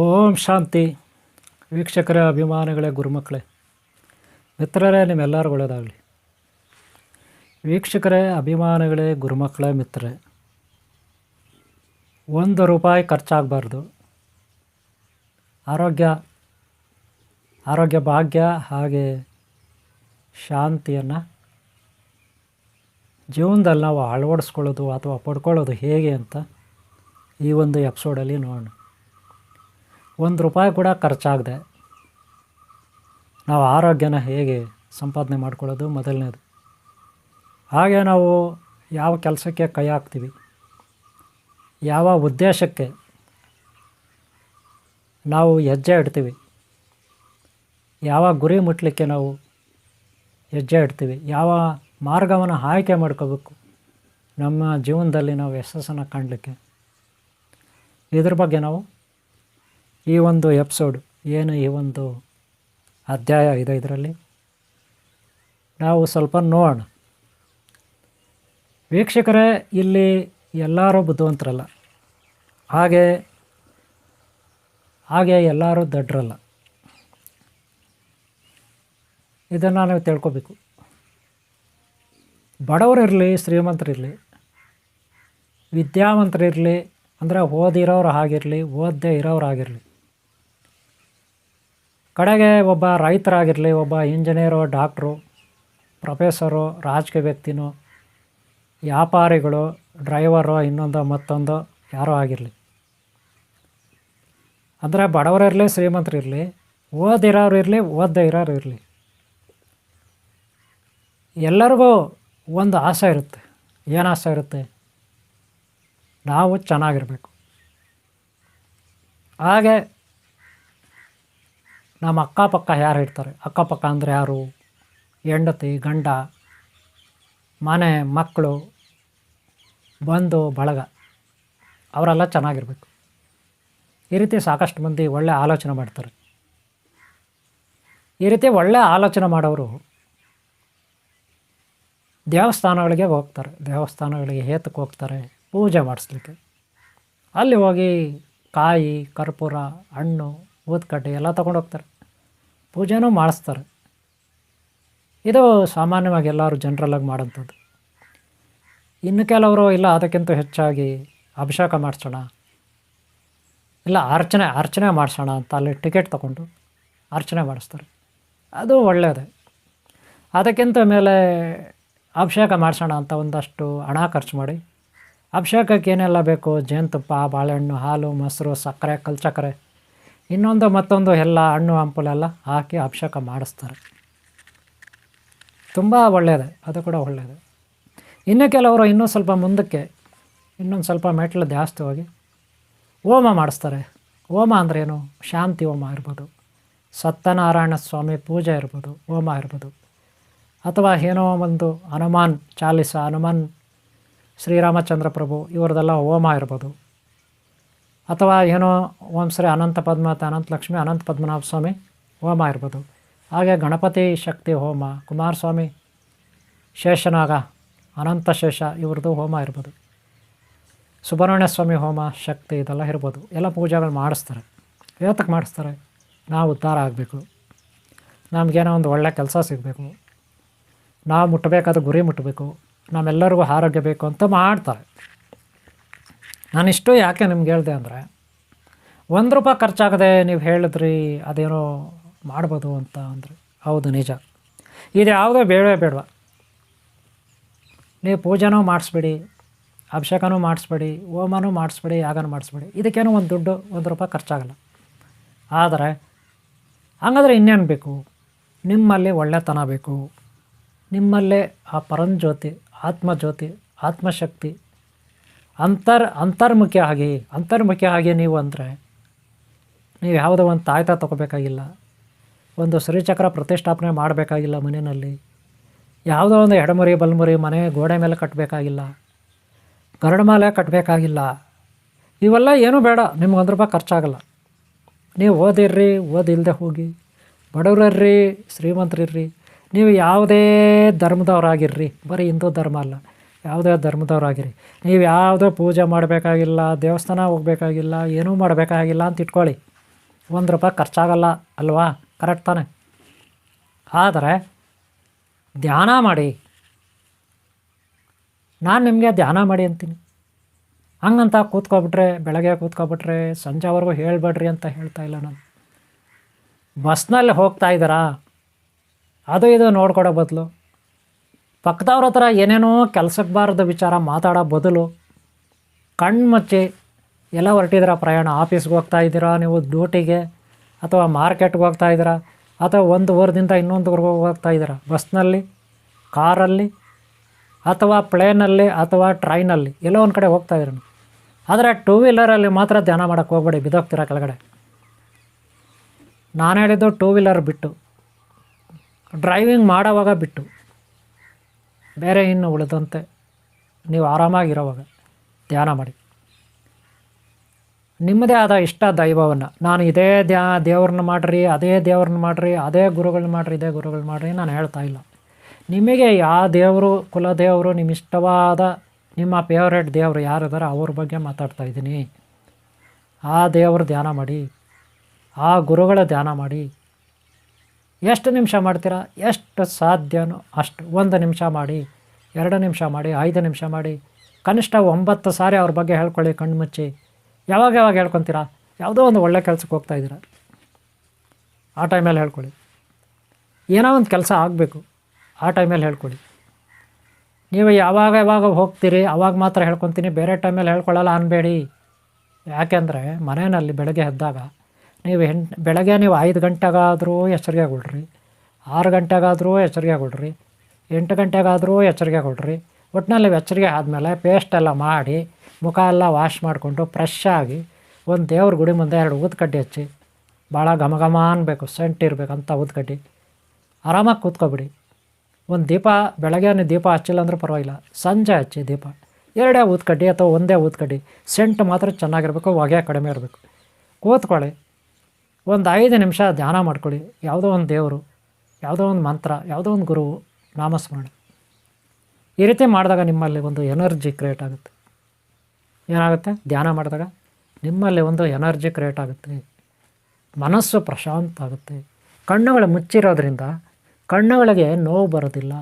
ಓಂ ಶಾಂತಿ. ವೀಕ್ಷಕರೇ, ಅಭಿಮಾನಿಗಳೇ, ಗುರುಮಕ್ಕಳೇ, ಮಿತ್ರರೇ, ನಿಮ್ಮೆಲ್ಲರಿಗೂ ಒಳ್ಳೆಯದಾಗಲಿ. ವೀಕ್ಷಕರೇ, ಅಭಿಮಾನಿಗಳೇ, ಗುರುಮಕ್ಕಳೇ, ಮಿತ್ರರೇ, ₹1 ಖರ್ಚಾಗಬಾರ್ದು. ಆರೋಗ್ಯ ಭಾಗ್ಯ ಹಾಗೆ ಶಾಂತಿಯನ್ನು ಜೀವನದಲ್ಲಿ ನಾವು ಅಳವಡಿಸ್ಕೊಳ್ಳೋದು ಅಥವಾ ಪಡ್ಕೊಳ್ಳೋದು ಹೇಗೆ ಅಂತ ಈ ಒಂದು ಎಪಿಸೋಡಲ್ಲಿ ನೋಡೋಣ. ₹1 ಕೂಡ ಖರ್ಚಾಗದೆ ನಾವು ಆರೋಗ್ಯನ ಹೇಗೆ ಸಂಪಾದನೆ ಮಾಡ್ಕೊಳ್ಳೋದು ಮೊದಲನೇದು. ಹಾಗೆ ನಾವು ಯಾವ ಕೆಲಸಕ್ಕೆ ಕೈ ಹಾಕ್ತೀವಿ, ಯಾವ ಉದ್ದೇಶಕ್ಕೆ ನಾವು ಹೆಜ್ಜೆ ಇಡ್ತೀವಿ, ಯಾವ ಗುರಿ ಮುಟ್ಟಲಿಕ್ಕೆ ನಾವು ಹೆಜ್ಜೆ ಇಡ್ತೀವಿ, ಯಾವ ಮಾರ್ಗವನ್ನು ಆಯ್ಕೆ ಮಾಡ್ಕೋಬೇಕು ನಮ್ಮ ಜೀವನದಲ್ಲಿ ನಾವು ಯಶಸ್ಸನ್ನು ಕಾಣಲಿಕ್ಕೆ, ಇದ್ರ ಬಗ್ಗೆ ನಾವು ಈ ಒಂದು ಎಪಿಸೋಡ್ ಏನು ಈ ಒಂದು ಅಧ್ಯಾಯ ಇದೆ ಇದರಲ್ಲಿ ನಾವು ಸ್ವಲ್ಪ ನೋಡೋಣ. ವೀಕ್ಷಕರೇ, ಇಲ್ಲಿ ಎಲ್ಲರೂ ಬುದ್ಧಿವಂತರಲ್ಲ, ಹಾಗೆ ಎಲ್ಲರೂ ದಡ್ಡರಲ್ಲ. ಇದನ್ನು ನಾವು ತಿಳ್ಕೊಬೇಕು. ಬಡವರಿರಲಿ, ಶ್ರೀಮಂತರಿರಲಿ, ವಿದ್ಯಾವಂತರಿರಲಿ, ಅಂದರೆ ಓದಿರೋರು ಆಗಿರಲಿ, ಓದದೇ ಇರೋರು ಆಗಿರಲಿ, ಕಡೆಗೆ ಒಬ್ಬ ರೈತರಾಗಿರಲಿ, ಒಬ್ಬ ಇಂಜಿನಿಯರು, ಡಾಕ್ಟ್ರು, ಪ್ರೊಫೆಸರು, ರಾಜಕೀಯ ವ್ಯಕ್ತಿನೋ, ವ್ಯಾಪಾರಿಗಳು, ಡ್ರೈವರು, ಇನ್ನೊಂದು ಮತ್ತೊಂದು ಯಾರೋ ಆಗಿರಲಿ, ಅಂದರೆ ಬಡವರಿರಲಿ, ಶ್ರೀಮಂತರಿರಲಿ, ಓದಿರೋರು ಇರಲಿ, ಓದದೇ ಇರೋರು ಇರಲಿ, ಎಲ್ಲರಿಗೂ ಒಂದು ಆಸೆ ಇರುತ್ತೆ. ಏನು ಆಸೆ ಇರುತ್ತೆ? ನಾವು ಚೆನ್ನಾಗಿರಬೇಕು. ಹಾಗೆ ನಮ್ಮ ಅಕ್ಕಪಕ್ಕ ಯಾರು ಇರ್ತಾರೆ, ಅಕ್ಕಪಕ್ಕ ಅಂದರೆ ಯಾರು? ಹೆಂಡತಿ, ಗಂಡ, ಮನೆ, ಮಕ್ಕಳು, ಬಂಧು ಬಳಗ, ಅವರೆಲ್ಲ ಚೆನ್ನಾಗಿರಬೇಕು. ಈ ರೀತಿ ಸಾಕಷ್ಟು ಮಂದಿ ಒಳ್ಳೆ ಆಲೋಚನೆ ಮಾಡ್ತಾರೆ. ಈ ರೀತಿ ಒಳ್ಳೆ ಆಲೋಚನೆ ಮಾಡೋರು ದೇವಸ್ಥಾನಗಳಿಗೆ ಹೋಗ್ತಾರೆ. ದೇವಸ್ಥಾನಗಳಿಗೆ ಏತಕ್ಕೆ ಹೋಗ್ತಾರೆ? ಪೂಜೆ ಮಾಡಿಸ್ಲಿಕ್ಕೆ. ಅಲ್ಲಿ ಹೋಗಿ ಕಾಯಿ, ಕರ್ಪೂರ, ಹಣ್ಣು, ಊದ್ಕಡ್ಡಿ ಎಲ್ಲ ತೊಗೊಂಡು ಹೋಗ್ತಾರೆ, ಪೂಜೆನೂ ಮಾಡಿಸ್ತಾರೆ. ಇದು ಸಾಮಾನ್ಯವಾಗಿ ಎಲ್ಲರೂ ಜನರಲ್ಲಾಗಿ ಮಾಡೋಂಥದ್ದು. ಇನ್ನು ಕೆಲವರು ಇಲ್ಲ ಅದಕ್ಕಿಂತ ಹೆಚ್ಚಾಗಿ ಅಭಿಷೇಕ ಮಾಡಿಸೋಣ, ಇಲ್ಲ ಅರ್ಚನೆ ಮಾಡಿಸೋಣ ಅಂತ ಅಲ್ಲಿ ಟಿಕೆಟ್ ತೊಗೊಂಡು ಅರ್ಚನೆ ಮಾಡಿಸ್ತಾರೆ. ಅದು ಒಳ್ಳೆಯದೇ. ಅದಕ್ಕಿಂತ ಮೇಲೆ ಅಭಿಷೇಕ ಮಾಡಿಸೋಣ ಅಂತ ಒಂದಷ್ಟು ಹಣ ಖರ್ಚು ಮಾಡಿ ಅಭಿಷೇಕಕ್ಕೆ ಏನೆಲ್ಲ ಬೇಕು, ಜೇನುತುಪ್ಪ, ಬಾಳೆಹಣ್ಣು, ಹಾಲು, ಮೊಸರು, ಸಕ್ಕರೆ, ಕಲ್ಸಕ್ಕರೆ, ಇನ್ನೊಂದು ಮತ್ತೊಂದು ಎಲ್ಲ ಹಣ್ಣು ಹಂಪಲೆಲ್ಲ ಹಾಕಿ ಅಭಿಷೇಕ ಮಾಡಿಸ್ತಾರೆ. ತುಂಬ ಒಳ್ಳೆಯದೇ, ಅದು ಕೂಡ ಒಳ್ಳೆಯದು. ಇನ್ನು ಕೆಲವರು ಇನ್ನೂ ಸ್ವಲ್ಪ ಮುಂದಕ್ಕೆ ಇನ್ನೊಂದು ಸ್ವಲ್ಪ ಮೆಟ್ಲು ಜಾಸ್ತಿ ಹೋಗಿ ಹೋಮ ಮಾಡಿಸ್ತಾರೆ. ಹೋಮ ಅಂದ್ರೇನು? ಶಾಂತಿ ಹೋಮ ಇರ್ಬೋದು, ಸತ್ಯನಾರಾಯಣ ಸ್ವಾಮಿ ಪೂಜೆ ಇರ್ಬೋದು, ಹೋಮ ಇರ್ಬೋದು, ಅಥವಾ ಏನೋ ಒಂದು ಹನುಮಾನ್ ಚಾಲಿಸ, ಹನುಮಾನ್, ಶ್ರೀರಾಮಚಂದ್ರ ಪ್ರಭು ಇವ್ರದ್ದೆಲ್ಲ ಹೋಮ ಇರ್ಬೋದು, ಅಥವಾ ಏನೋ ಓಂ ಶ್ರೀ ಅನಂತ ಪದ್ಮಾವತಿ, ಅನಂತ ಲಕ್ಷ್ಮಿ, ಅನಂತ ಪದ್ಮನಾಭ ಸ್ವಾಮಿ ಹೋಮ ಇರ್ಬೋದು. ಹಾಗೆ ಗಣಪತಿ ಶಕ್ತಿ ಹೋಮ, ಕುಮಾರಸ್ವಾಮಿ, ಶೇಷನಾಗ, ಅನಂತ ಶೇಷ ಇವ್ರದ್ದು ಹೋಮ ಇರ್ಬೋದು, ಸುಬ್ರಹ್ಮಣ್ಯ ಸ್ವಾಮಿ ಹೋಮ, ಶಕ್ತಿ, ಇದೆಲ್ಲ ಇರ್ಬೋದು. ಎಲ್ಲ ಪೂಜೆಗಳು ಮಾಡಿಸ್ತಾರೆ. ಯಾತಕ್ಕೆ ಮಾಡಿಸ್ತಾರೆ? ನಾವು ಉದ್ಧಾರ ಆಗಬೇಕು, ನಮಗೇನೋ ಒಂದು ಒಳ್ಳೆಯ ಕೆಲಸ ಸಿಗಬೇಕು, ನಾವು ಮುಟ್ಟಬೇಕಾದ ಗುರಿ ಮುಟ್ಟಬೇಕು, ನಮ್ಮೆಲ್ಲರಿಗೂ ಆರೋಗ್ಯ ಬೇಕು ಅಂತ ಮಾಡ್ತಾರೆ. ನಾನಿಷ್ಟು ಯಾಕೆ ನಿಮ್ಗೆ ಹೇಳಿದೆ ಅಂದರೆ, ₹1 ಖರ್ಚಾಗದೆ ನೀವು ಹೇಳಿದ್ರಿ ಅದೇನೋ ಮಾಡ್ಬೋದು ಅಂತ ಅಂದರೆ, ಹೌದು, ನಿಜ. ಇದು ಯಾವುದೋ ಬೇಡವಾ, ನೀವು ಪೂಜೆನೂ ಮಾಡಿಸ್ಬೇಡಿ, ಅಭಿಷೇಕನೂ ಮಾಡಿಸ್ಬೇಡಿ, ಹೋಮನೂ ಮಾಡಿಸ್ಬೇಡಿ, ಯಾಗನೂ ಮಾಡಿಸ್ಬೇಡಿ. ಇದಕ್ಕೇನೋ ಒಂದು ದುಡ್ಡು ₹1 ಖರ್ಚಾಗಲ್ಲ. ಆದರೆ ಹಂಗಾದ್ರೆ ಇನ್ನೇನು ಬೇಕು? ನಿಮ್ಮಲ್ಲಿ ಒಳ್ಳೆತನ ಬೇಕು, ನಿಮ್ಮಲ್ಲೇ ಆ ಪರಂಜ್ಯೋತಿ, ಆತ್ಮಜ್ಯೋತಿ, ಆತ್ಮಶಕ್ತಿ ಅಂತರ್ಮುಖಿ ಆಗಿ ನೀವು ಅಂದರೆ, ನೀವು ಯಾವುದೋ ಒಂದು ತಾಯ್ತ ತೊಗೋಬೇಕಾಗಿಲ್ಲ, ಒಂದು ಶ್ರೀಚಕ್ರ ಪ್ರತಿಷ್ಠಾಪನೆ ಮಾಡಬೇಕಾಗಿಲ್ಲ ಮನೆಯಲ್ಲಿ, ಯಾವುದೋ ಒಂದು ಎಡಮುರಿ ಬಲಮುರಿ ಮನೆ ಗೋಡೆ ಮೇಲೆ ಕಟ್ಟಬೇಕಾಗಿಲ್ಲ, ಗರುಡಮಾಲೆ ಕಟ್ಟಬೇಕಾಗಿಲ್ಲ, ಇವೆಲ್ಲ ಏನೂ ಬೇಡ. ನಿಮ್ಗೆ ₹1 ಖರ್ಚಾಗಲ್ಲ. ನೀವು ಓದಿರ್ರಿ, ಓದಿಲ್ಲದೆ ಹೋಗಿ, ಬಡವರಿರ್ರಿ, ಶ್ರೀಮಂತರಿರ್ರಿ, ನೀವು ಯಾವುದೇ ಧರ್ಮದವರಾಗಿರ್ರಿ, ಬರೀ ಹಿಂದೂ ಧರ್ಮ ಅಲ್ಲ, ಯಾವುದೇ ಧರ್ಮದವರಾಗಿರಿ, ನೀವು ಯಾವುದೋ ಪೂಜೆ ಮಾಡಬೇಕಾಗಿಲ್ಲ, ದೇವಸ್ಥಾನ ಹೋಗಬೇಕಾಗಿಲ್ಲ, ಏನೂ ಮಾಡಬೇಕಾಗಿಲ್ಲ ಅಂತ ಇಟ್ಕೊಳ್ಳಿ. ರೂಪಾಯಿ ಖರ್ಚಾಗಲ್ಲ ಅಲ್ವಾ? ಕರೆಕ್ಟ್ ತಾನೆ? ಆದರೆ ಧ್ಯಾನ ಮಾಡಿ, ನಾನು ನಿಮಗೆ ಧ್ಯಾನ ಮಾಡಿ ಅಂತೀನಿ. ಹಂಗಂತ ಕೂತ್ಕೊಬಿಟ್ರೆ, ಬೆಳಗ್ಗೆ ಕೂತ್ಕೊಬಿಟ್ರೆ ಸಂಜೆವರೆಗೂ ಹೇಳಬೇಡ್ರಿ ಅಂತ ಹೇಳ್ತಾ ಇಲ್ಲ ನಾನು. ಬಸ್ನಲ್ಲಿ ಹೋಗ್ತಾ ಇದ್ದೀರಾ, ಅದು ಇದು ನೋಡ್ಕೊಡೋ ಬದಲು ಪಕ್ಕದವ್ರ ಹತ್ರ ಏನೇನೋ ಕೆಲಸಕ್ಕೆ ಬಾರದ ವಿಚಾರ ಮಾತಾಡೋ ಬದಲು ಕಣ್ಣು ಮುಚ್ಚಿ ಎಲ್ಲ ಹೊರಟಿದ್ದೀರಾ, ಪ್ರಯಾಣ ಆಫೀಸ್ಗೆ ಹೋಗ್ತಾ ಇದ್ದೀರಾ, ನೀವು ಡ್ಯೂಟಿಗೆ ಅಥವಾ ಮಾರ್ಕೆಟ್ಗೆ ಹೋಗ್ತಾ ಇದ್ದೀರಾ, ಅಥವಾ ಒಂದು ಊರದಿಂದ ಇನ್ನೊಂದು ಊರಿಗೆ ಹೋಗ್ತಾ ಇದ್ದೀರಾ, ಬಸ್ನಲ್ಲಿ, ಕಾರಲ್ಲಿ ಅಥವಾ ಪ್ಲೇನಲ್ಲಿ ಅಥವಾ ಟ್ರೈನಲ್ಲಿ ಎಲ್ಲೋ ಒಂದು ಕಡೆ ಹೋಗ್ತಾ ಇದ್ದೀರ. ಆದರೆ ಟೂ ವೀಲರಲ್ಲಿ ಮಾತ್ರ ಧ್ಯಾನ ಮಾಡೋಕ್ಕೆ ಹೋಗ್ಬೇಡಿ, ಬಿದ್ದೋಗ್ತೀರಾ ಕೆಳಗಡೆ. ನಾನು ಹೇಳಿದ್ದು ಟೂ ವೀಲರ್ ಬಿಟ್ಟು, ಡ್ರೈವಿಂಗ್ ಮಾಡೋವಾಗ ಬಿಟ್ಟು, ಬೇರೆ ಇನ್ನು ಉಳಿದಂತೆ ನೀವು ಆರಾಮಾಗಿರೋವಾಗ ಧ್ಯಾನ ಮಾಡಿ. ನಿಮ್ಮದೇ ಆದ ಇಷ್ಟ ದೈವವನ್ನು, ನಾನು ಇದೇ ದೇವ್ರನ್ನ ಮಾಡಿರಿ, ಅದೇ ದೇವ್ರನ್ನ ಮಾಡಿರಿ, ಅದೇ ಗುರುಗಳನ್ನ ಮಾಡಿರಿ, ಇದೇ ಗುರುಗಳನ್ನ ಮಾಡಿರಿ ನಾನು ಹೇಳ್ತಾ ಇಲ್ಲ. ನಿಮಗೆ ಯಾವ ದೇವರು, ಕುಲದೇವರು, ನಿಮ್ಮ ಇಷ್ಟವಾದ ನಿಮ್ಮ ಫೇವ್ರೇಟ್ ದೇವರು ಯಾರಿದ್ದಾರೆ ಅವ್ರ ಬಗ್ಗೆ ಮಾತಾಡ್ತಾ ಇದ್ದೀನಿ. ಆ ದೇವರು ಧ್ಯಾನ ಮಾಡಿ, ಆ ಗುರುಗಳ ಧ್ಯಾನ ಮಾಡಿ. ಎಷ್ಟು ನಿಮಿಷ ಮಾಡ್ತೀರಾ? ಎಷ್ಟು ಸಾಧ್ಯನೋ ಅಷ್ಟು. 1 ನಿಮಿಷ ಮಾಡಿ, 2 ನಿಮಿಷ ಮಾಡಿ, 5 ನಿಮಿಷ ಮಾಡಿ, ಕನಿಷ್ಠ 9 ಸಾರಿ ಅವ್ರ ಬಗ್ಗೆ ಹೇಳ್ಕೊಳ್ಳಿ ಕಣ್ಣು ಮುಚ್ಚಿ. ಯಾವಾಗ ಹೇಳ್ಕೊತೀರಾ? ಯಾವುದೋ ಒಂದು ಒಳ್ಳೆ ಕೆಲಸಕ್ಕೆ ಹೋಗ್ತಾಯಿದ್ದೀರಾ, ಆ ಟೈಮಲ್ಲಿ ಹೇಳ್ಕೊಳ್ಳಿ. ಏನೋ ಒಂದು ಕೆಲಸ ಆಗಬೇಕು, ಆ ಟೈಮಲ್ಲಿ ಹೇಳ್ಕೊಳ್ಳಿ. ನೀವು ಯಾವಾಗ ಹೋಗ್ತೀರಿ ಅವಾಗ ಮಾತ್ರ ಹೇಳ್ಕೊತೀನಿ, ಬೇರೆ ಟೈಮಲ್ಲಿ ಹೇಳ್ಕೊಳ್ಳಲ್ಲ ಅನ್ಬೇಡಿ. ಯಾಕೆಂದರೆ ಮನೆಯಲ್ಲಿ ಬೆಳಗ್ಗೆ ಎದ್ದಾಗ ಬೆಳಗ್ಗೆ ನೀವು 5 ಗಂಟೆಗಾದರೂ ಎಚ್ಚರಿಕೆಗೊಳ್ರಿ, 6 ಗಂಟೆಗಾದರೂ ಎಚ್ಚರಿಕೆಗೊಳ್ರಿ, 8 ಗಂಟೆಗಾದರೂ ಎಚ್ಚರಿಕೆಗೊಳ್ರಿ. ಒಟ್ಟಿನಲ್ಲಿ ಎಚ್ಚರಿಕೆ ಆದಮೇಲೆ ಪೇಸ್ಟೆಲ್ಲ ಮಾಡಿ, ಮುಖ ಎಲ್ಲ ವಾಶ್ ಮಾಡಿಕೊಂಡು ಫ್ರೆಶ್ ಆಗಿ ಒಂದು ದೇವ್ರ ಗುಡಿ ಮುಂದೆ 2 ಊದ್ಕಡ್ಡಿ ಹಚ್ಚಿ, ಭಾಳ ಘಮ ಅನ್ಬೇಕು, ಸೆಂಟ್ ಇರಬೇಕಂತ ಊದ್ಕಡ್ಡಿ, ಆರಾಮಾಗಿ ಕೂತ್ಕೊಬಿಡಿ. ಒಂದು ದೀಪ, ಬೆಳಗ್ಗೆ ದೀಪ ಹಚ್ಚಿಲ್ಲ ಅಂದರೂ ಪರವಾಗಿಲ್ಲ, ಸಂಜೆ ಹಚ್ಚಿ ದೀಪ, 2 ಊದ್ಕಡ್ಡಿ ಅಥವಾ 1 ಊದ್ಕಡ್ಡಿ. ಸೆಂಟ್ ಮಾತ್ರ ಚೆನ್ನಾಗಿರಬೇಕು, ಹೊಗೆ ಕಡಿಮೆ ಇರಬೇಕು. ಕೂತ್ಕೊಳ್ಳಿ, ಒಂದು 5 ನಿಮಿಷ ಧ್ಯಾನ ಮಾಡ್ಕೊಳ್ಳಿ. ಯಾವುದೋ ಒಂದು ದೇವರು, ಯಾವುದೋ ಒಂದು ಮಂತ್ರ, ಯಾವುದೋ ಒಂದು ಗುರು ನಾಮಸ್ಮರಣೆ. ಈ ರೀತಿ ಮಾಡಿದಾಗ ನಿಮ್ಮಲ್ಲಿ ಒಂದು ಎನರ್ಜಿ ಕ್ರಿಯೇಟ್ ಆಗುತ್ತೆ. ಏನಾಗುತ್ತೆ? ಧ್ಯಾನ ಮಾಡಿದಾಗ ನಿಮ್ಮಲ್ಲಿ ಒಂದು ಎನರ್ಜಿ ಕ್ರಿಯೇಟ್ ಆಗುತ್ತೆ, ಮನಸ್ಸು ಪ್ರಶಾಂತ ಆಗುತ್ತೆ. ಕಣ್ಣುಗಳು ಮುಚ್ಚಿರೋದ್ರಿಂದ ಕಣ್ಣುಗಳಿಗೆ ನೋವು ಬರೋದಿಲ್ಲ,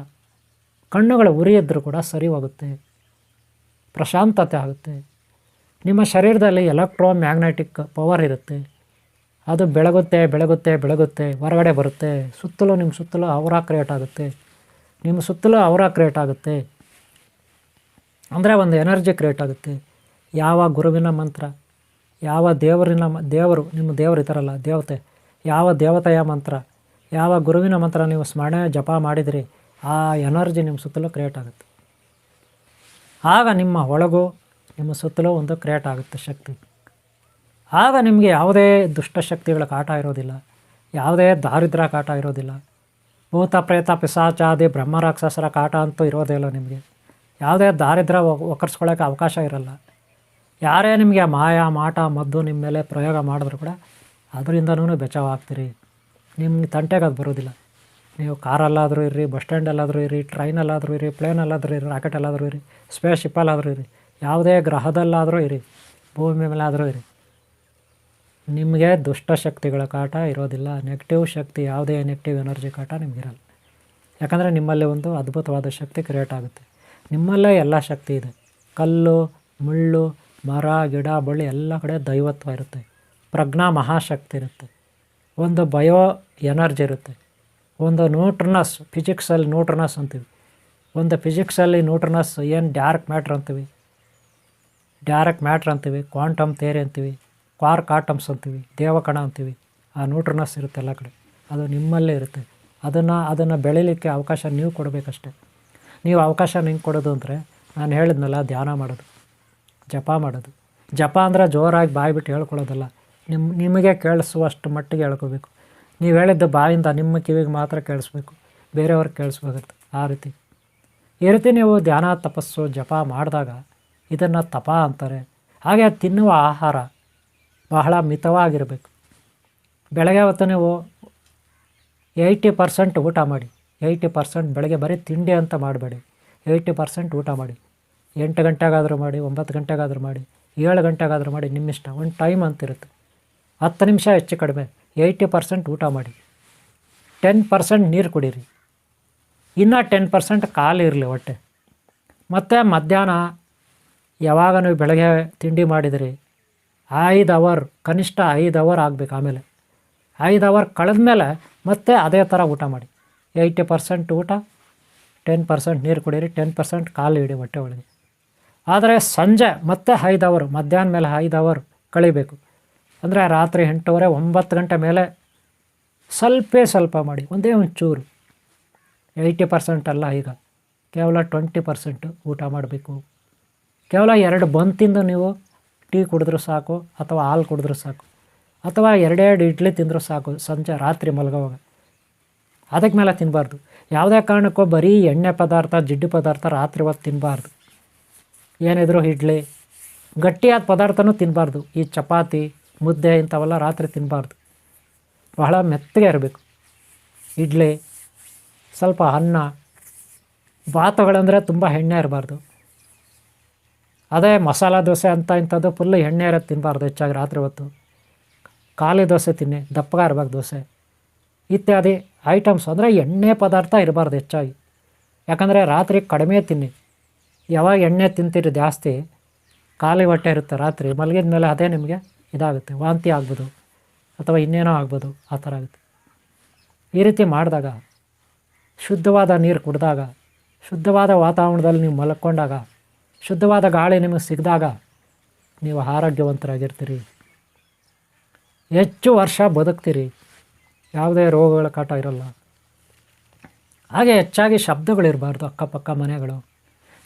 ಕಣ್ಣುಗಳ ಉರಿಯಿದ್ರೂ ಕೂಡ ಸರಿ ಹೋಗುತ್ತೆ, ಪ್ರಶಾಂತತೆ ಆಗುತ್ತೆ. ನಿಮ್ಮ ಶರೀರದಲ್ಲಿ ಎಲೆಕ್ಟ್ರೋಮ್ಯಾಗ್ನೆಟಿಕ್ ಪವರ್ ಇರುತ್ತೆ, ಅದು ಬೆಳಗುತ್ತೆ, ಹೊರಗಡೆ ಬರುತ್ತೆ. ನಿಮ್ಮ ಸುತ್ತಲೂ ಔರಾ ಕ್ರಿಯೇಟ್ ಆಗುತ್ತೆ, ನಿಮ್ಮ ಸುತ್ತಲೂ ಔರಾ ಕ್ರಿಯೇಟ್ ಆಗುತ್ತೆ. ಅಂದರೆ ಒಂದು ಎನರ್ಜಿ ಕ್ರಿಯೇಟ್ ಆಗುತ್ತೆ. ಯಾವ ಗುರುವಿನ ಮಂತ್ರ, ಯಾವ ದೇವರು, ನಿಮ್ಮ ದೇವರು ಇದ್ದಾರಲ್ಲ ದೇವತೆ, ಯಾವ ದೇವತೆಯ ಮಂತ್ರ, ಯಾವ ಗುರುವಿನ ಮಂತ್ರ ನೀವು ಸ್ಮರಣೆ ಜಪ ಮಾಡಿದಿರಿ, ಆ ಎನರ್ಜಿ ನಿಮ್ಮ ಸುತ್ತಲೂ ಕ್ರಿಯೇಟ್ ಆಗುತ್ತೆ. ಆಗ ನಿಮ್ಮ ಒಳಗೂ ನಿಮ್ಮ ಸುತ್ತಲೂ ಒಂದು ಕ್ರಿಯೇಟ್ ಆಗುತ್ತೆ ಶಕ್ತಿ. ಆಗ ನಿಮಗೆ ಯಾವುದೇ ದುಷ್ಟಶಕ್ತಿಗಳ ಕಾಟ ಇರೋದಿಲ್ಲ, ಯಾವುದೇ ದಾರಿದ್ರ್ಯ ಕಾಟ ಇರೋದಿಲ್ಲ, ಭೂತ ಪ್ರೇತ ಪಿಶಾಚಾದಿ ಬ್ರಹ್ಮರಾಕ್ಷಸರ ಕಾಟ ಅಂತೂ ಇರೋದೇ ಇಲ್ಲ. ನಿಮಗೆ ಯಾವುದೇ ದಾರಿದ್ರ್ಯ ಒಕ್ಕರ್ಸ್ಕೊಳ್ಳೋಕ್ಕೆ ಅವಕಾಶ ಇರಲ್ಲ. ಯಾರೇ ನಿಮಗೆ ಮಾಯ ಮಾಟ ಮದ್ದು ನಿಮ್ಮ ಮೇಲೆ ಪ್ರಯೋಗ ಮಾಡಿದ್ರು ಕೂಡ ಅದರಿಂದನೂ ಬಚಾವಾಗ್ತೀರಿ. ನಿಮ್ಮ ತಂಟೆಗೆ ಅದು ಬರೋದಿಲ್ಲ. ನೀವು ಕಾರಲ್ಲಾದರೂ ಇರ್ರಿ, ಬಸ್ ಸ್ಟ್ಯಾಂಡಲ್ಲಾದರೂ ಇರಿ, ಟ್ರೈನಲ್ಲಾದರೂ ಇರಿ, ಪ್ಲೇನಲ್ಲಾದರೂ ಇರಿ, ರಾಕೆಟಲ್ಲಾದರೂ ಇರಿ, ಸ್ಪೇಸ್ ಶಿಪ್ಪಲ್ಲಾದರೂ ಇರಿ, ಯಾವುದೇ ಗ್ರಹದಲ್ಲಾದರೂ ಇರಿ, ಭೂಮಿ ಮೇಲಾದರೂ ಇರಿ, ನಿಮಗೆ ದುಷ್ಟಶಕ್ತಿಗಳ ಕಾಟ ಇರೋದಿಲ್ಲ. ನೆಗೆಟಿವ್ ಶಕ್ತಿ, ಯಾವುದೇ ನೆಗೆಟಿವ್ ಎನರ್ಜಿ ಕಾಟ ನಿಮಗಿರಲ್ಲ. ಯಾಕಂದರೆ ನಿಮ್ಮಲ್ಲಿ ಒಂದು ಅದ್ಭುತವಾದ ಶಕ್ತಿ ಕ್ರಿಯೇಟ್ ಆಗುತ್ತೆ. ನಿಮ್ಮಲ್ಲೇ ಎಲ್ಲ ಶಕ್ತಿ ಇದೆ. ಕಲ್ಲು, ಮುಳ್ಳು, ಮರ, ಗಿಡ, ಬಳ್ಳಿ ಎಲ್ಲ ಕಡೆ ದೈವತ್ವ ಇರುತ್ತೆ, ಪ್ರಜ್ಞಾ ಮಹಾಶಕ್ತಿ ಇರುತ್ತೆ, ಒಂದು ಬಯೋ ಎನರ್ಜಿ ಇರುತ್ತೆ, ಒಂದು ನ್ಯೂಟ್ರನಸ್, ಫಿಸಿಕ್ಸಲ್ಲಿ ನ್ಯೂಟ್ರನಸ್ ಅಂತೀವಿ, ಒಂದು ಫಿಸಿಕ್ಸಲ್ಲಿ ನ್ಯೂಟ್ರನಸ್ ಏನು ಡಾರ್ಕ್ ಮ್ಯಾಟ್ರ್ ಅಂತೀವಿ, ಕ್ವಾಂಟಮ್ ಥಿಯರಿ ಅಂತೀವಿ, ಕ್ವಾರ್ಕ್ ಆಟಮ್ಸ್ ಅಂತೀವಿ, ದೇವಕಣ ಅಂತೀವಿ. ಆ ನ್ಯೂಟ್ರನಸ್ ಇರುತ್ತೆ ಎಲ್ಲ ಕಡೆ, ಅದು ನಿಮ್ಮಲ್ಲೇ ಇರುತ್ತೆ. ಅದನ್ನು ಬೆಳೀಲಿಕ್ಕೆ ಅವಕಾಶ ನೀವು ಕೊಡಬೇಕಷ್ಟೆ. ನೀವು ಅವಕಾಶ ನಿಂಗೆ ಕೊಡೋದು ಅಂದರೆ ನಾನು ಹೇಳಿದ್ನಲ್ಲ, ಧ್ಯಾನ ಮಾಡೋದು, ಜಪ ಮಾಡೋದು. ಜಪ ಅಂದರೆ ಜೋರಾಗಿ ಬಾಯಿ ಬಿಟ್ಟು ಹೇಳ್ಕೊಳ್ಳೋದಲ್ಲ, ನಿಮಗೆ ಕೇಳಿಸುವಷ್ಟು ಮಟ್ಟಿಗೆ ಹೇಳ್ಕೋಬೇಕು. ನೀವು ಹೇಳಿದ್ದು ಬಾಯಿಂದ ನಿಮ್ಮ ಕಿವಿಗೆ ಮಾತ್ರ ಕೇಳಿಸ್ಬೇಕು, ಬೇರೆಯವ್ರಿಗೆ ಕೇಳಿಸ್ಬೇಕಾಗುತ್ತೆ. ಈ ರೀತಿ ನೀವು ಧ್ಯಾನ, ತಪಸ್ಸು, ಜಪ ಮಾಡಿದಾಗ ಇದನ್ನು ತಪ ಅಂತಾರೆ. ಹಾಗೆ ತಿನ್ನುವ ಆಹಾರ ಬಹಳ ಮಿತವಾಗಿರಬೇಕು. ಬೆಳಗ್ಗೆ ಹೊತ್ತು ನೀವು 80% ಊಟ ಮಾಡಿ. 80% ಬೆಳಗ್ಗೆ ಬರೀ ತಿಂಡಿ ಅಂತ ಮಾಡಬೇಡಿ, 80% ಊಟ ಮಾಡಿ. 8 ಗಂಟೆಗಾದರೂ ಮಾಡಿ, 9 ಗಂಟೆಗಾದರೂ ಮಾಡಿ, 7 ಗಂಟೆಗಾದರೂ ಮಾಡಿ, ನಿಮ್ಮಿಷ್ಟ. ಒಂದು ಟೈಮ್ ಅಂತಿರುತ್ತೆ. 10 ನಿಮಿಷ ಹೆಚ್ಚು ಕಡಿಮೆ 80% ಊಟ ಮಾಡಿ, 10% ನೀರು ಕುಡೀರಿ, ಇನ್ನು 10% ಖಾಲಿ ಇರಲಿ ಹೊಟ್ಟೆ. ಮತ್ತು ಮಧ್ಯಾಹ್ನ ಯಾವಾಗ ನೀವು ಬೆಳಗ್ಗೆ ತಿಂಡಿ ಮಾಡಿದಿರಿ 5 ಅವರ್, ಕನಿಷ್ಠ 5 ಅವರ್ ಆಗಬೇಕು. ಆಮೇಲೆ 5 ಅವರ್ ಕಳೆದ್ಮೇಲೆ ಮತ್ತೆ ಅದೇ ಥರ ಊಟ ಮಾಡಿ. 80% ಊಟ, 10% ನೀರು ಕುಡೀರಿ, 10% ಖಾಲಿ ಇಡಿ ಹೊಟ್ಟೆ ಒಳಗೆ. ಆದರೆ ಸಂಜೆ ಮತ್ತೆ 5 ಅವರ್, ಮಧ್ಯಾಹ್ನ ಮೇಲೆ 5 ಅವರ್ ಕಳಿಬೇಕು. ಅಂದರೆ ರಾತ್ರಿ 8:30 9 ಗಂಟೆ ಮೇಲೆ ಸ್ವಲ್ಪ ಮಾಡಿ, ಒಂದೇ ಒಂಚೂರು. 80% ಅಲ್ಲ, ಈಗ ಕೇವಲ 20% ಊಟ ಮಾಡಬೇಕು. ಕೇವಲ 2 ಬನ್ ತಿಂದು ನೀವು ಟೀ ಕುಡಿದ್ರೂ ಸಾಕು, ಅಥವಾ ಹಾಲು ಕುಡಿದ್ರೂ ಸಾಕು, ಅಥವಾ 2 ಇಡ್ಲಿ ತಿಂದರೂ ಸಾಕು ಸಂಜೆ ರಾತ್ರಿ ಮಲಗೋವಾಗ. ಅದಕ್ಕೆ ಮೇಲೆ ತಿನ್ನಬಾರ್ದು. ಯಾವುದೇ ಕಾರಣಕ್ಕೂ ಬರೀ ಎಣ್ಣೆ ಪದಾರ್ಥ, ಜಿಡ್ಡು ಪದಾರ್ಥ ರಾತ್ರಿ ಹೊತ್ತು ತಿನ್ನಬಾರ್ದು. ಏನಿದ್ರು ಇಡ್ಲಿ, ಗಟ್ಟಿಯಾದ ಪದಾರ್ಥನೂ ತಿನ್ನಬಾರ್ದು. ಈ ಚಪಾತಿ, ಮುದ್ದೆ ಇಂಥವೆಲ್ಲ ರಾತ್ರಿ ತಿನ್ನಬಾರ್ದು. ಬಹಳ ಮೆತ್ತಗೆ ಇರಬೇಕು. ಇಡ್ಲಿ, ಸ್ವಲ್ಪ ಅನ್ನ, ಭಾತುಗಳಂದರೆ ತುಂಬ ಎಣ್ಣೆ ಇರಬಾರ್ದು. ಅದೇ ಮಸಾಲ ದೋಸೆ ಅಂತ ಇಂಥದ್ದು ಫುಲ್ಲು ಎಣ್ಣೆ ಇರೋದು ತಿನ್ನಬಾರ್ದು ಹೆಚ್ಚಾಗಿ ರಾತ್ರಿ ಹೊತ್ತು. ಖಾಲಿ ದೋಸೆ ತಿನ್ನಿ, ದಪ್ಪಗ ಇರಬೇಕು ದೋಸೆ ಇತ್ಯಾದಿ ಐಟಮ್ಸ್. ಅಂದರೆ ಎಣ್ಣೆ ಪದಾರ್ಥ ಇರಬಾರ್ದು ಹೆಚ್ಚಾಗಿ. ಯಾಕಂದರೆ ರಾತ್ರಿ ಕಡಿಮೆ ತಿನ್ನಿ. ಯಾವಾಗ ಎಣ್ಣೆ ತಿಂತೀರಿ ಜಾಸ್ತಿ, ಖಾಲಿ ಹೊಟ್ಟೆ ಇರುತ್ತೆ ರಾತ್ರಿ ಮಲಗಿದ ಮೇಲೆ, ಅದೇ ನಿಮಗೆ ಇದಾಗುತ್ತೆ, ವಾಂತಿ ಆಗ್ಬೋದು ಅಥವಾ ಇನ್ನೇನೋ ಆಗ್ಬೋದು, ಆ ಥರ ಆಗುತ್ತೆ. ಈ ರೀತಿ ಮಾಡಿದಾಗ, ಶುದ್ಧವಾದ ನೀರು ಕುಡಿದಾಗ, ಶುದ್ಧವಾದ ವಾತಾವರಣದಲ್ಲಿ ನೀವು ಮಲ್ಕೊಂಡಾಗ, ಶುದ್ಧವಾದ ಗಾಳಿ ನಿಮಗೆ ಸಿಕ್ಕಿದಾಗ ನೀವು ಆರೋಗ್ಯವಂತರಾಗಿರ್ತೀರಿ, ಹೆಚ್ಚು ವರ್ಷ ಬದುಕ್ತೀರಿ, ಯಾವುದೇ ರೋಗಗಳ ಕಾಟ ಇರೋಲ್ಲ. ಹಾಗೆ ಹೆಚ್ಚಾಗಿ ಶಬ್ದಗಳಿರಬಾರ್ದು ಅಕ್ಕಪಕ್ಕ ಮನೆಗಳು.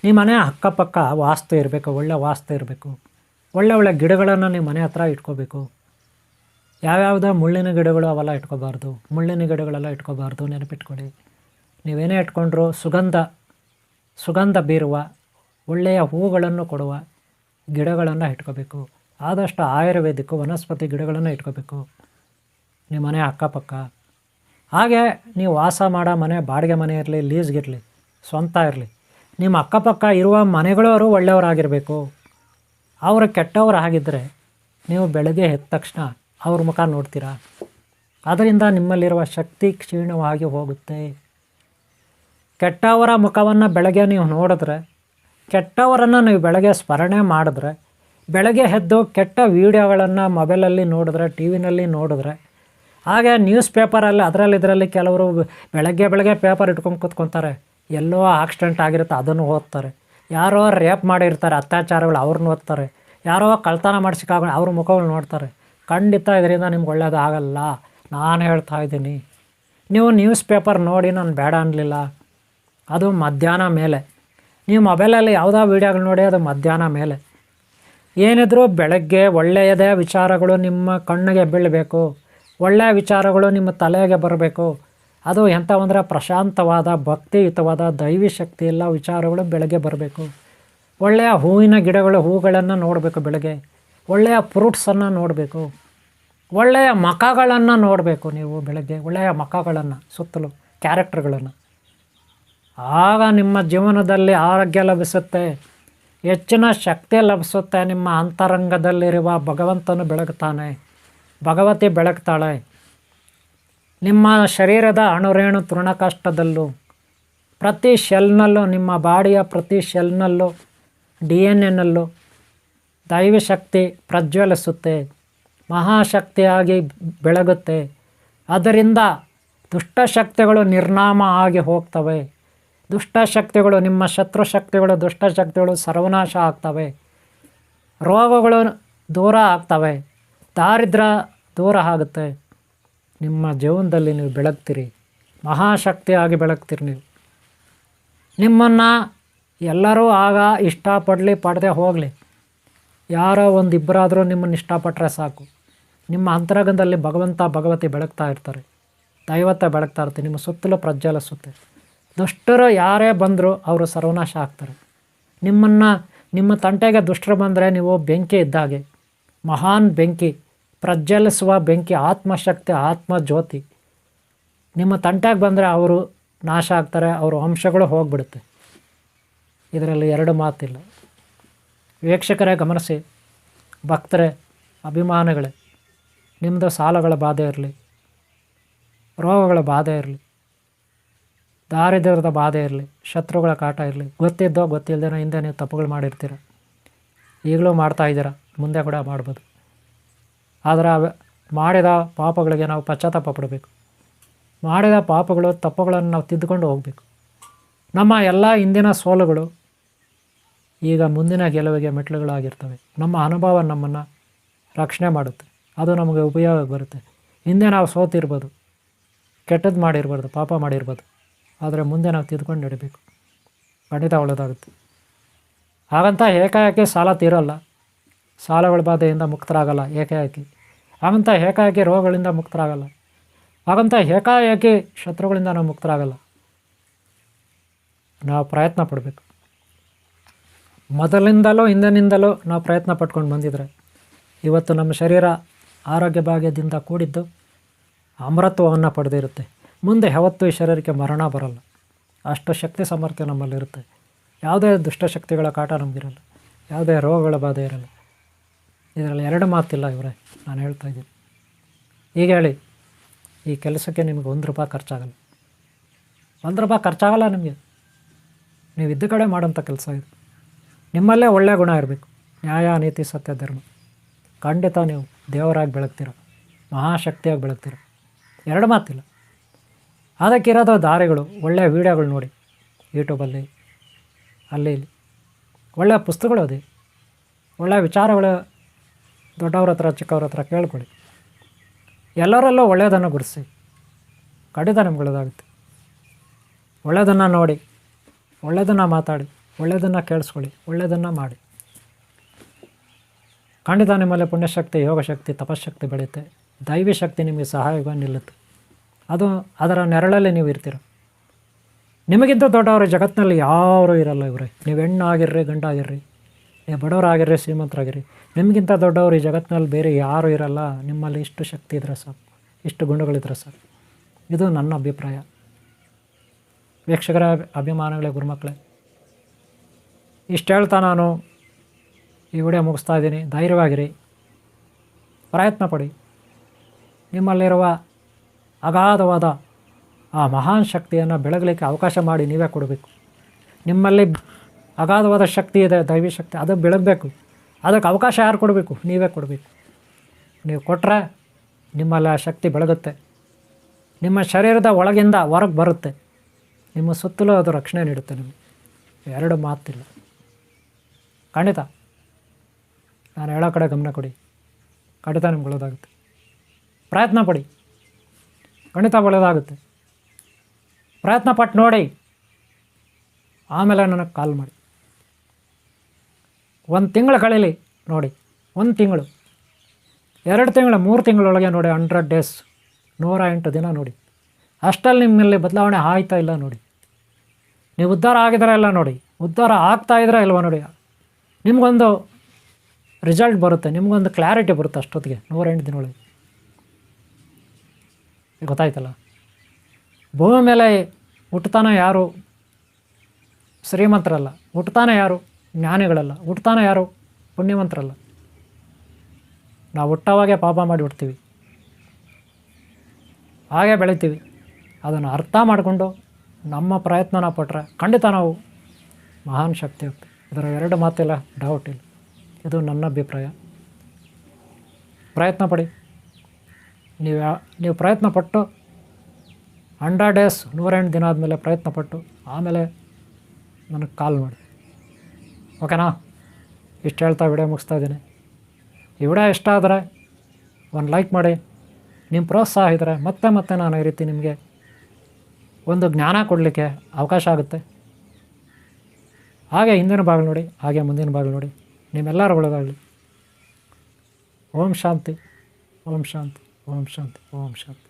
ನಿಮ್ಮ ಮನೆ ಅಕ್ಕಪಕ್ಕ ವಾಸ್ತು ಇರಬೇಕು, ಒಳ್ಳೆ ವಾಸ್ತು ಇರಬೇಕು. ಒಳ್ಳೆ ಗಿಡಗಳನ್ನು ನೀವು ಮನೆ ಹತ್ರ ಇಟ್ಕೋಬೇಕು. ಯಾವ್ಯಾವುದೋ ಮುಳ್ಳಿನ ಗಿಡಗಳು ಅವೆಲ್ಲ ಇಟ್ಕೋಬಾರ್ದು, ಮುಳ್ಳಿನ ಗಿಡಗಳೆಲ್ಲ ಇಟ್ಕೋಬಾರ್ದು, ನೆನಪಿಟ್ಕೊಳ್ಳಿ. ನೀವೇನೇ ಇಟ್ಕೊಂಡ್ರೂ ಸುಗಂಧ ಬೀರುವ ಒಳ್ಳೆಯ ಹೂಗಳನ್ನು ಕೊಡುವ ಗಿಡಗಳನ್ನು ಇಟ್ಕೋಬೇಕು. ಆದಷ್ಟು ಆಯುರ್ವೇದಿಕ್ ವನಸ್ಪತಿ ಗಿಡಗಳನ್ನು ಇಟ್ಕೋಬೇಕು ನಿಮ್ಮ ಮನೆ ಅಕ್ಕಪಕ್ಕ. ಹಾಗೆ ನೀವು ವಾಸ ಮಾಡೋ ಮನೆ ಬಾಡಿಗೆ ಮನೆ ಇರಲಿ, ಲೀಸ್ಗಿರಲಿ, ಸ್ವಂತ ಇರಲಿ, ನಿಮ್ಮ ಅಕ್ಕಪಕ್ಕ ಇರುವ ಮನೆಗಳವರು ಒಳ್ಳೆಯವರಾಗಿರಬೇಕು. ಅವರು ಕೆಟ್ಟವರು ಆಗಿದ್ದರೆ ನೀವು ಬೆಳಗ್ಗೆ ಎದ್ದ ತಕ್ಷಣ ಅವ್ರ ಮುಖ ನೋಡ್ತೀರಾ. ಅದರಿಂದ ನಿಮ್ಮಲ್ಲಿರುವ ಶಕ್ತಿ ಕ್ಷೀಣವಾಗಿ ಹೋಗುತ್ತೆ. ಕೆಟ್ಟವರ ಮುಖವನ್ನು ಬೆಳಗ್ಗೆ ನೀವು ನೋಡಿದ್ರೆ, ಕೆಟ್ಟವರನ್ನು ನೀವು ಬೆಳಗ್ಗೆ ಸ್ಮರಣೆ ಮಾಡಿದ್ರೆ, ಬೆಳಗ್ಗೆ ಎದ್ದು ಕೆಟ್ಟ ವೀಡಿಯೋಗಳನ್ನು ಮೊಬೈಲಲ್ಲಿ ನೋಡಿದ್ರೆ, ಟಿ ವಿನಲ್ಲಿ ನೋಡಿದ್ರೆ, ಹಾಗೆ ನ್ಯೂಸ್ ಪೇಪರಲ್ಲಿ ಇದರಲ್ಲಿ ಕೆಲವರು ಬೆಳಗ್ಗೆ ಪೇಪರ್ ಇಟ್ಕೊಂಡು ಕೂತ್ಕೊತಾರೆ. ಎಲ್ಲೋ ಆಕ್ಸಿಡೆಂಟ್ ಆಗಿರುತ್ತೆ ಅದನ್ನು ಓದ್ತಾರೆ. ಯಾರೋ ರೇಪ್ ಮಾಡಿರ್ತಾರೆ, ಅತ್ಯಾಚಾರಗಳು, ಅವ್ರನ್ನ ಓದ್ತಾರೆ. ಯಾರೋ ಕಳ್ತನ ಮಾಡಿ ಸಿಕ್ಕಾಕೊಂಡು ಅವ್ರ ಮುಖಗಳು ನೋಡ್ತಾರೆ. ಖಂಡಿತ ಇದರಿಂದ ನಿಮ್ಗೆ ಒಳ್ಳೆಯದು ಆಗಲ್ಲ. ನಾನು ಹೇಳ್ತಾ ಇದ್ದೀನಿ, ನೀವು ನ್ಯೂಸ್ ಪೇಪರ್ ನೋಡಿ, ನಾನು ಬೇಡ ಅನ್ನಲಿಲ್ಲ. ಅದು ಮಧ್ಯಾಹ್ನ ಮೇಲೆ. ನೀವು ಮೊಬೈಲಲ್ಲಿ ಯಾವುದೋ ವೀಡಿಯೋಗಳು ನೋಡಿ, ಅದು ಮಧ್ಯಾಹ್ನ ಮೇಲೆ. ಏನಿದ್ರೂ ಬೆಳಗ್ಗೆ ಒಳ್ಳೆಯದೇ ವಿಚಾರಗಳು ನಿಮ್ಮ ಕಣ್ಣಿಗೆ ಬೀಳಬೇಕು, ಒಳ್ಳೆಯ ವಿಚಾರಗಳು ನಿಮ್ಮ ತಲೆಗೆ ಬರಬೇಕು. ಅದು ಎಂಥವಂದರೆ ಪ್ರಶಾಂತವಾದ, ಭಕ್ತಿಯುತವಾದ, ದೈವಿ ಶಕ್ತಿ ಎಲ್ಲ ವಿಚಾರಗಳು ಬೆಳಗ್ಗೆ ಬರಬೇಕು. ಒಳ್ಳೆಯ ಹೂವಿನ ಗಿಡಗಳು, ಹೂಗಳನ್ನು ನೋಡಬೇಕು ಬೆಳಗ್ಗೆ. ಒಳ್ಳೆಯ ಫ್ರೂಟ್ಸನ್ನು ನೋಡಬೇಕು. ಒಳ್ಳೆಯ ಮುಖಗಳನ್ನು ನೋಡಬೇಕು ನೀವು ಬೆಳಗ್ಗೆ, ಒಳ್ಳೆಯ ಮುಖಗಳನ್ನು, ಸುತ್ತಲೂ ಕ್ಯಾರೆಕ್ಟರ್ಗಳನ್ನು. ಆಗ ನಿಮ್ಮ ಜೀವನದಲ್ಲಿ ಆರೋಗ್ಯ ಲಭಿಸುತ್ತೆ, ಹೆಚ್ಚಿನ ಶಕ್ತಿ ಲಭಿಸುತ್ತೆ. ನಿಮ್ಮ ಅಂತರಂಗದಲ್ಲಿರುವ ಭಗವಂತನು ಬೆಳಗ್ತಾನೆ, ಭಗವತಿ ಬೆಳಗ್ತಾಳೆ. ನಿಮ್ಮ ಶರೀರದ ಅಣುರೇಣು ತೃಣಕಾಷ್ಟದಲ್ಲೂ, ಪ್ರತಿ ಶೆಲ್ನಲ್ಲೂ, ನಿಮ್ಮ ಬಾಡಿಯ ಪ್ರತಿ ಶೆಲ್ನಲ್ಲೂ, DNA-ನಲ್ಲೂ ದೈವಿ ಶಕ್ತಿ ಪ್ರಜ್ವಲಿಸುತ್ತೆ, ಮಹಾಶಕ್ತಿಯಾಗಿ ಬೆಳಗುತ್ತೆ. ಅದರಿಂದ ದುಷ್ಟಶಕ್ತಿಗಳು ನಿರ್ನಾಮ ಆಗಿ ಹೋಗ್ತವೆ. ದುಷ್ಟಶಕ್ತಿಗಳು, ನಿಮ್ಮ ಶತ್ರುಶಕ್ತಿಗಳು, ದುಷ್ಟಶಕ್ತಿಗಳು ಸರ್ವನಾಶ ಆಗ್ತವೆ. ರೋಗಗಳು ದೂರ ಆಗ್ತವೆ, ದಾರಿದ್ರ್ಯ ದೂರ ಆಗುತ್ತೆ. ನಿಮ್ಮ ಜೀವನದಲ್ಲಿ ನೀವು ಬೆಳಗ್ತೀರಿ, ಮಹಾಶಕ್ತಿಯಾಗಿ ಬೆಳಗ್ತೀರಿ. ನಿಮ್ಮನ್ನು ಎಲ್ಲರೂ ಆಗ ಇಷ್ಟಪಡಲಿ ಪಡದೆ ಹೋಗಲಿ, ಯಾರೋ ಒಂದಿಬ್ಬರಾದರೂ ನಿಮ್ಮನ್ನು ಇಷ್ಟಪಟ್ಟರೆ ಸಾಕು. ನಿಮ್ಮ ಅಂತರಂಗದಲ್ಲಿ ಭಗವಂತ ಭಗವತಿ ಬೆಳಗ್ತಾ ಇರ್ತಾರೆ, ದೈವತೆ ಬೆಳಗ್ತಾ ಇರ್ತಾರೆ, ನಿಮ್ಮ ಸುತ್ತಲೂ ಪ್ರಜ್ವಲಿಸುತ್ತೆ. ದುಷ್ಟರು ಯಾರೇ ಬಂದರೂ ಅವರು ಸರ್ವನಾಶ ಆಗ್ತಾರೆ. ನಿಮ್ಮ ತಂಟೆಗೆ ದುಷ್ಟರು ಬಂದರೆ ನೀವು ಬೆಂಕಿ ಇದ್ದಾಗೆ, ಮಹಾನ್ ಬೆಂಕಿ, ಪ್ರಜ್ವಲಿಸುವ ಬೆಂಕಿ, ಆತ್ಮಶಕ್ತಿ, ಆತ್ಮಜ್ಯೋತಿ. ನಿಮ್ಮ ತಂಟೆಗೆ ಬಂದರೆ ಅವರು ನಾಶ ಆಗ್ತಾರೆ, ಅವರ ಅಂಶಗಳು ಹೋಗಿಬಿಡುತ್ತೆ. ಇದರಲ್ಲಿ ಎರಡು ಮಾತಿಲ್ಲ. ವೀಕ್ಷಕರೇ ಗಮನಿಸಿ, ಭಕ್ತರೇ, ಅಭಿಮಾನಿಗಳೇ, ನಿಮ್ಮದು ಸಾಲಗಳ ಬಾಧೆ ಇರಲಿ, ರೋಗಗಳ ಬಾಧೆ ಇರಲಿ, ದಾರಿದ್ರ್ಯದ ಬಾಧೆ ಇರಲಿ, ಶತ್ರುಗಳ ಕಾಟ ಇರಲಿ, ಗೊತ್ತಿದ್ದೋ ಗೊತ್ತಿಲ್ಲದೇನೋ ಹಿಂದೆ ನೀವು ತಪ್ಪುಗಳು ಮಾಡಿರ್ತೀರ, ಈಗಲೂ ಮಾಡ್ತಾಯಿದ್ದೀರ, ಮುಂದೆ ಕೂಡ ಮಾಡ್ಬೋದು. ಆದರೆ ಮಾಡಿದ ಪಾಪಗಳಿಗೆ ನಾವು ಪಶ್ಚಾತ್ತಾಪ ಪಡಬೇಕು. ಮಾಡಿದ ಪಾಪಗಳು ತಪ್ಪುಗಳನ್ನು ನಾವು ತಿದ್ದುಕೊಂಡು ಹೋಗಬೇಕು. ನಮ್ಮ ಎಲ್ಲ ಹಿಂದಿನ ಸೋಲುಗಳು ಈಗ ಮುಂದಿನ ಗೆಲುವಿಗೆ ಮೆಟ್ಲುಗಳಾಗಿರ್ತವೆ. ನಮ್ಮ ಅನುಭವ ನಮ್ಮನ್ನು ರಕ್ಷಣೆ ಮಾಡುತ್ತೆ, ಅದು ನಮಗೆ ಉಪಯೋಗ ಬರುತ್ತೆ. ಹಿಂದೆ ನಾವು ಸೋತಿರ್ಬೋದು, ಕೆಟ್ಟದ್ದು ಮಾಡಿರ್ಬಾರ್ದು, ಪಾಪ ಮಾಡಿರ್ಬೋದು, ಆದರೆ ಮುಂದೆ ನಾವು ತಿದ್ದುಕೊಂಡು ನಡಿಬೇಕು, ಖಂಡಿತ ಒಳ್ಳೆಯದಾಗುತ್ತೆ. ಹಾಗಂತ ಏಕಾಏಕಿ ಸಾಲ ತೀರಲ್ಲ, ಸಾಲಗಳ ಬಾಧೆಯಿಂದ ಮುಕ್ತರಾಗಲ್ಲ ಏಕಾಏಕಿ. ಹಾಗಂತ ಏಕಾಏಕಿ ರೋಗಗಳಿಂದ ಮುಕ್ತರಾಗಲ್ಲ, ಹಾಗಂತ ಏಕಾಏಕಿ ಶತ್ರುಗಳಿಂದ ನಾವು ಮುಕ್ತರಾಗಲ್ಲ. ನಾವು ಪ್ರಯತ್ನ ಪಡಬೇಕು. ಮೊದಲಿಂದಲೂ ಹಿಂದಿನಿಂದಲೂ ನಾವು ಪ್ರಯತ್ನ ಪಟ್ಕೊಂಡು ಬಂದಿದ್ರೆ ಇವತ್ತು ನಮ್ಮ ಶರೀರ ಆರೋಗ್ಯ ಭಾಗ್ಯದಿಂದ ಕೂಡಿದ್ದು ಅಮರತ್ವವನ್ನು ಪಡೆದಿರುತ್ತೆ. ಮುಂದೆ ಯಾವತ್ತೂ ಈ ಶರೀರಕ್ಕೆ ಮರಣ ಬರಲ್ಲ. ಅಷ್ಟು ಶಕ್ತಿ ಸಾಮರ್ಥ್ಯ ನಮ್ಮಲ್ಲಿರುತ್ತೆ. ಯಾವುದೇ ದುಷ್ಟಶಕ್ತಿಗಳ ಕಾಟ ನಮಗಿರಲ್ಲ, ಯಾವುದೇ ರೋಗಗಳ ಬಾಧೆ ಇರಲ್ಲ. ಇದರಲ್ಲಿ ಎರಡು ಮಾತಿಲ್ಲ ಇವರೇ, ನಾನು ಹೇಳ್ತಾಯಿದ್ದೀನಿ. ಈಗ ಹೇಳಿ, ಈ ಕೆಲಸಕ್ಕೆ ನಿಮಗೆ ₹1 ಖರ್ಚಾಗಲ್ಲ. ₹1 ಖರ್ಚಾಗಲ್ಲ ನಿಮಗೆ. ನೀವು ಇದ್ದ ಕಡೆ ಮಾಡೋಂಥ ಕೆಲಸ ಇದು. ನಿಮ್ಮಲ್ಲೇ ಒಳ್ಳೆಯ ಗುಣ ಇರಬೇಕು, ನ್ಯಾಯ, ನೀತಿ, ಸತ್ಯ, ಧರ್ಮ. ಖಂಡಿತ ನೀವು ದೇವರಾಗಿ ಬೆಳಗ್ತೀರ, ಮಹಾಶಕ್ತಿಯಾಗಿ ಬೆಳಗ್ತೀರ, ಎರಡು ಮಾತಿಲ್ಲ. ಅದಕ್ಕಿರೋದು ದಾರಿಗಳು, ಒಳ್ಳೆಯ ವೀಡಿಯೋಗಳು ನೋಡಿ ಯೂಟ್ಯೂಬಲ್ಲಿ, ಅಲ್ಲಿ ಇಲ್ಲಿ ಒಳ್ಳೆಯ ಪುಸ್ತಕಗಳು ಅದೇ, ಒಳ್ಳೆಯ ವಿಚಾರಗಳು ದೊಡ್ಡವ್ರ ಹತ್ರ ಚಿಕ್ಕವ್ರ ಹತ್ರ ಕೇಳ್ಕೊಳ್ಳಿ. ಎಲ್ಲರಲ್ಲೂ ಒಳ್ಳೆಯದನ್ನು ಗುರುತಿಸಿ, ಖಂಡಿತ ನಿಮ್ಗೆ ಒಳ್ಳೆಯದಾಗುತ್ತೆ. ಒಳ್ಳೆಯದನ್ನು ನೋಡಿ, ಒಳ್ಳೆಯದನ್ನು ಮಾತಾಡಿ, ಒಳ್ಳೆಯದನ್ನು ಕೇಳಿಸ್ಕೊಳ್ಳಿ, ಒಳ್ಳೆಯದನ್ನು ಮಾಡಿ. ಖಂಡಿತ ನಿಮ್ಮಲ್ಲಿ ಪುಣ್ಯಶಕ್ತಿ, ಯೋಗಶಕ್ತಿ, ತಪಶಕ್ತಿ ಬೆಳೆಯುತ್ತೆ. ದೈವಿ ಶಕ್ತಿ ನಿಮಗೆ ಸಹಾಯವಾಗಿ ನಿಲ್ಲುತ್ತೆ. ಅದರ ನೆರಳಲ್ಲಿ ನೀವು ಇರ್ತೀರ. ನಿಮಗಿಂತ ದೊಡ್ಡವರು ಜಗತ್ತಿನಲ್ಲಿ ಯಾರೂ ಇರಲ್ಲ ಇವರೇ. ನೀವು ಹೆಣ್ಣಾಗಿರ್ರಿ, ಗಂಡಾಗಿರ್ರಿ, ನೀವು ಬಡವರಾಗಿರ್ರಿ, ಶ್ರೀಮಂತರಾಗಿರ್ರಿ, ನಿಮಗಿಂತ ದೊಡ್ಡವರು ಈ ಜಗತ್ತಿನಲ್ಲಿ ಬೇರೆ ಯಾರೂ ಇರಲ್ಲ. ನಿಮ್ಮಲ್ಲಿ ಇಷ್ಟು ಶಕ್ತಿ ಇದ್ರೆ ಸಾಕು, ಇಷ್ಟು ಗುಣಗಳಿದ್ರೆ ಸಾಕು. ಇದು ನನ್ನ ಅಭಿಪ್ರಾಯ. ವೀಕ್ಷಕರ ಅಭಿಮಾನಗಳೇ, ಗುರುಮಕ್ಕಳೇ, ಇಷ್ಟು ಹೇಳ್ತಾ ನಾನು ಈ ವಿಡಿಯೋ ಮುಗಿಸ್ತಾ ಇದ್ದೀನಿ. ಧೈರ್ಯವಾಗಿರಿ, ಪ್ರಯತ್ನ ಪಡಿ. ನಿಮ್ಮಲ್ಲಿರುವ ಅಗಾಧವಾದ ಆ ಮಹಾನ್ ಶಕ್ತಿಯನ್ನು ಬೆಳಗಲಿಕ್ಕೆ ಅವಕಾಶ ಮಾಡಿ ನೀವೇ ಕೊಡಬೇಕು. ನಿಮ್ಮಲ್ಲಿ ಅಗಾಧವಾದ ಶಕ್ತಿ ಇದೆ, ದೈವಿ ಶಕ್ತಿ, ಅದು ಬೆಳಗಬೇಕು. ಅದಕ್ಕೆ ಅವಕಾಶ ಯಾರು ಕೊಡಬೇಕು? ನೀವೇ ಕೊಡಬೇಕು. ನೀವು ಕೊಟ್ಟರೆ ನಿಮ್ಮಲ್ಲಿ ಆ ಶಕ್ತಿ ಬೆಳಗುತ್ತೆ. ನಿಮ್ಮ ಶರೀರದ ಒಳಗಿಂದ ಹೊರಗೆ ಬರುತ್ತೆ. ನಿಮ್ಮ ಸುತ್ತಲೂ ಅದು ರಕ್ಷಣೆ ನೀಡುತ್ತೆ. ನಿಮಗೆ ಎರಡು ಮಾತಿಲ್ಲ. ಖಂಡಿತ ನಾನು ಹೇಳೋ ಕಡೆ ಗಮನ ಕೊಡಿ. ಖಂಡಿತ ನಿಮ್ಗೆ ಒಳ್ಳೆಯದಾಗುತ್ತೆ. ಪ್ರಯತ್ನ ಪಡಿ, ಖಂಡಿತ ಒಳ್ಳೆಯದಾಗುತ್ತೆ. ಪ್ರಯತ್ನ ಪಟ್ಟು ನೋಡಿ, ಆಮೇಲೆ ನನಗೆ ಕಾಲ್ ಮಾಡಿ. 1 ತಿಂಗಳು ಕಳೀಲಿ ನೋಡಿ, 1 ತಿಂಗಳು, 2 ತಿಂಗಳು, 3 ತಿಂಗಳೊಳಗೆ ನೋಡಿ, 100 ಡೇಸ್, 108 ದಿನ ನೋಡಿ. ಅಷ್ಟಲ್ಲಿ ನಿಮ್ಮಲ್ಲಿ ಬದಲಾವಣೆ ಆಯ್ತಾ ಇಲ್ಲ ನೋಡಿ. ನೀವು ಉದ್ಧಾರ ಆಗಿದ್ರೆ ಇಲ್ಲ ನೋಡಿ, ಉದ್ಧಾರ ಆಗ್ತಾಯಿದ್ರೆ ಇಲ್ವ ನೋಡಿ. ನಿಮಗೊಂದು ರಿಸಲ್ಟ್ ಬರುತ್ತೆ, ನಿಮಗೊಂದು ಕ್ಲಾರಿಟಿ ಬರುತ್ತೆ ಅಷ್ಟೊತ್ತಿಗೆ, 108 ದಿನೊಳಗೆ. ಗೊತ್ತಾಯ್ತಲ್ಲ. ಭೂಮಿ ಮೇಲೆ ಹುಟ್ಟುತ್ತಾನೆ ಯಾರು ಶ್ರೀಮಂತರಲ್ಲ, ಹುಟ್ಟುತ್ತಾನೆ ಯಾರು ಜ್ಞಾನಿಗಳಲ್ಲ, ಹುಟ್ಟುತ್ತಾನೆ ಯಾರು ಪುಣ್ಯವಂತರಲ್ಲ. ನಾವು ಹುಟ್ಟವಾಗೆ ಪಾಪ ಮಾಡಿ ಹುಡ್ತೀವಿ, ಹಾಗೆ ಬೆಳಿತೀವಿ. ಅದನ್ನು ಅರ್ಥ ಮಾಡಿಕೊಂಡು ನಮ್ಮ ಪ್ರಯತ್ನನ ಪಟ್ಟರೆ ಖಂಡಿತ ನಾವು ಮಹಾನ್ ಶಕ್ತಿ ಆಗ್ತೀವಿ. ಇದರ ಎರಡು ಮಾತಿಲ್ಲ, ಡೌಟ್ ಇಲ್ಲ. ಇದು ನನ್ನ ಅಭಿಪ್ರಾಯ. ಪ್ರಯತ್ನ ಪಡಿ. ನೀವು ಪ್ರಯತ್ನ ಪಟ್ಟು 100 ಡೇಸ್, 108 ದಿನ ಆದಮೇಲೆ ಪ್ರಯತ್ನ ಪಟ್ಟು ಆಮೇಲೆ ನನಗೆ ಕಾಲ್ ಮಾಡಿ, ಓಕೆನಾ? ಇಷ್ಟು ಹೇಳ್ತಾ ವಿಡಿಯೋ ಮುಗಿಸ್ತಾ ಇದ್ದೀನಿ. ಈ ವಿಡಿಯೋ ಇಷ್ಟ ಆದರೆ ಒಂದು ಲೈಕ್ ಮಾಡಿ. ನಿಮ್ಮ ಪ್ರೋತ್ಸಾಹ ಇದ್ದರೆ ಮತ್ತೆ ನಾನು ಈ ರೀತಿ ನಿಮಗೆ ಒಂದು ಜ್ಞಾನ ಕೊಡಲಿಕ್ಕೆ ಅವಕಾಶ ಆಗುತ್ತೆ. ಹಾಗೆ ಹಿಂದಿನ ಭಾಗ ನೋಡಿ, ಹಾಗೆ ಮುಂದಿನ ಭಾಗ ನೋಡಿ. ನಿಮ್ಮೆಲ್ಲರೂ ಒಳ್ಳೆಯದಾಗಲಿ. ಓಂ ಶಾಂತಿ, ಓಂ ಶಾಂತಿ, ಓಂ ಶಾಂತಿ, ಓಂ ಶಾಂತಿ.